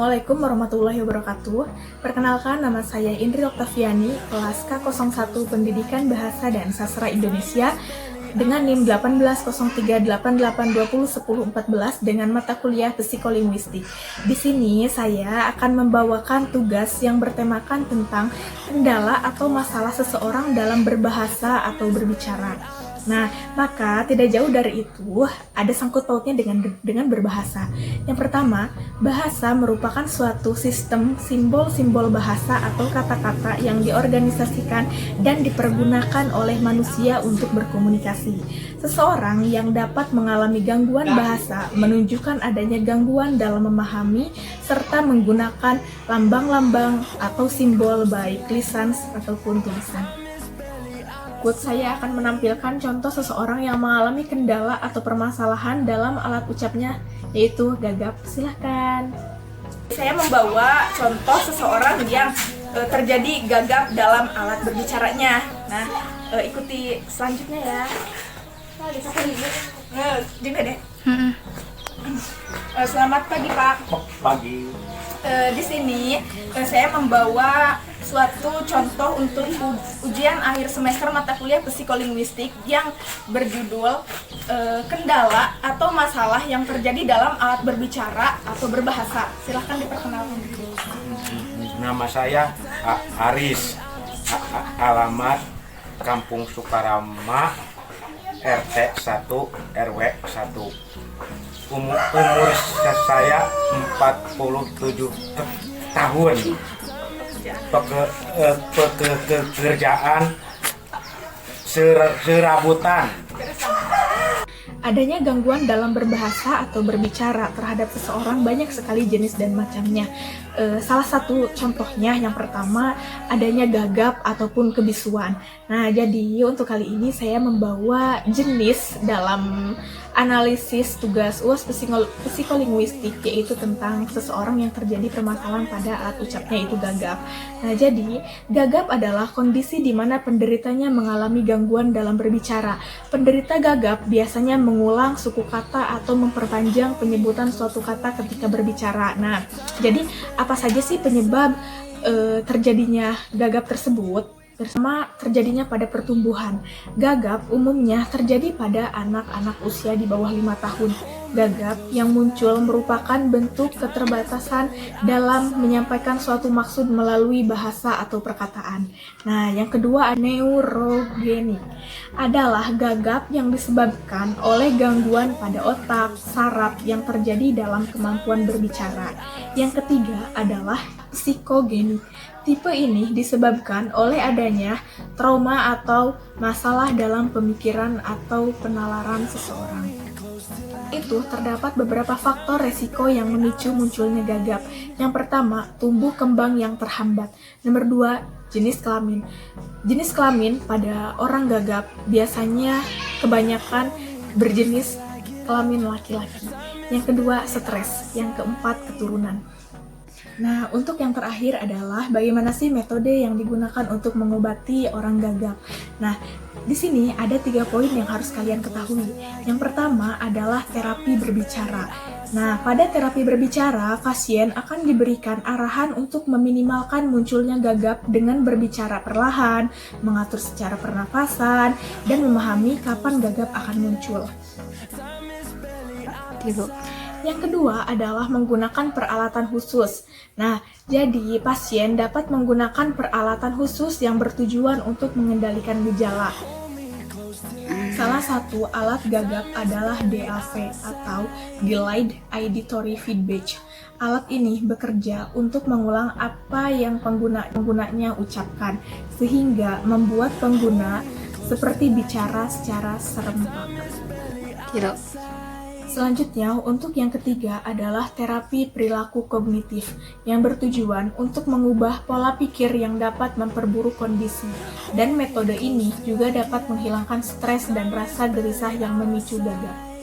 Assalamualaikum warahmatullahi wabarakatuh. Perkenalkan, nama saya Indri Oktaviani, kelas K01 Pendidikan Bahasa dan Sastra Indonesia dengan NIM 180388201014 dengan mata kuliah Psikolinguistik. Di sini saya akan membawakan tugas yang bertemakan tentang kendala atau masalah seseorang dalam berbahasa atau berbicara. Nah, maka tidak jauh dari itu ada sangkut pautnya dengan berbahasa. Yang pertama, bahasa merupakan suatu sistem simbol-simbol bahasa atau kata-kata yang diorganisasikan dan dipergunakan oleh manusia untuk berkomunikasi. Seseorang yang dapat mengalami gangguan bahasa menunjukkan adanya gangguan dalam memahami serta menggunakan lambang-lambang atau simbol baik lisan ataupun tulisan. Saya akan menampilkan contoh seseorang yang mengalami kendala atau permasalahan dalam alat ucapnya, yaitu gagap. Silahkan. Saya membawa contoh seseorang yang terjadi gagap dalam alat berbicaranya. Nah, ikuti selanjutnya ya. Juga deh. Selamat pagi, Pak. Pagi. Di sini saya membawa suatu contoh untuk ujian akhir semester mata kuliah Psikolinguistik yang berjudul kendala atau masalah yang terjadi dalam alat berbicara atau berbahasa. Silahkan diperkenalkan. Nama saya Aris, alamat Kampung Sukarama, RT 1 RW 1. Umur saya 47 tahun. Pekerjaan serabutan. Adanya gangguan dalam berbahasa atau berbicara terhadap seseorang banyak sekali jenis dan macamnya. Salah satu contohnya yang pertama adanya gagap ataupun kebisuan. Nah, jadi untuk kali ini saya membawa jenis dalam analisis tugas UAS Psikolinguistik, yaitu tentang seseorang yang terjadi permasalahan pada alat ucapnya, itu gagap. Nah, jadi gagap adalah kondisi di mana penderitanya mengalami gangguan dalam berbicara. Penderita gagap biasanya mengulang suku kata atau memperpanjang penyebutan suatu kata ketika berbicara. Nah, jadi apa saja sih penyebab terjadinya gagap tersebut? Bersama terjadinya pada pertumbuhan. Gagap umumnya terjadi pada anak-anak usia di bawah 5 tahun. Gagap yang muncul merupakan bentuk keterbatasan dalam menyampaikan suatu maksud melalui bahasa atau perkataan. Nah, yang kedua, neurogenik adalah gagap yang disebabkan oleh gangguan pada otak, saraf yang terjadi dalam kemampuan berbicara. Yang ketiga adalah psikogenik. Tipe ini disebabkan oleh adanya trauma atau masalah dalam pemikiran atau penalaran seseorang. Itu terdapat beberapa faktor resiko yang memicu munculnya gagap. Yang pertama, tumbuh kembang yang terhambat. Nomor 2, jenis kelamin. Jenis kelamin pada orang gagap biasanya kebanyakan berjenis kelamin laki-laki. Yang kedua, stres. Yang keempat, keturunan. Nah, untuk yang terakhir adalah bagaimana sih metode yang digunakan untuk mengobati orang gagap. Nah, di sini ada 3 poin yang harus kalian ketahui. Yang pertama adalah terapi berbicara. Nah, pada terapi berbicara, pasien akan diberikan arahan untuk meminimalkan munculnya gagap dengan berbicara perlahan, mengatur secara pernapasan, dan memahami kapan gagap akan muncul. Yang kedua adalah menggunakan peralatan khusus. Nah, jadi pasien dapat menggunakan peralatan khusus yang bertujuan untuk mengendalikan gejala. Salah satu alat gagap adalah DAV atau Delayed Auditory Feedback. Alat ini bekerja untuk mengulang apa yang penggunanya ucapkan, sehingga membuat pengguna seperti bicara secara serempak. Selanjutnya, untuk yang ketiga adalah terapi perilaku kognitif yang bertujuan untuk mengubah pola pikir yang dapat memperburuk kondisi. Dan metode ini juga dapat menghilangkan stres dan rasa gelisah yang memicu gagap.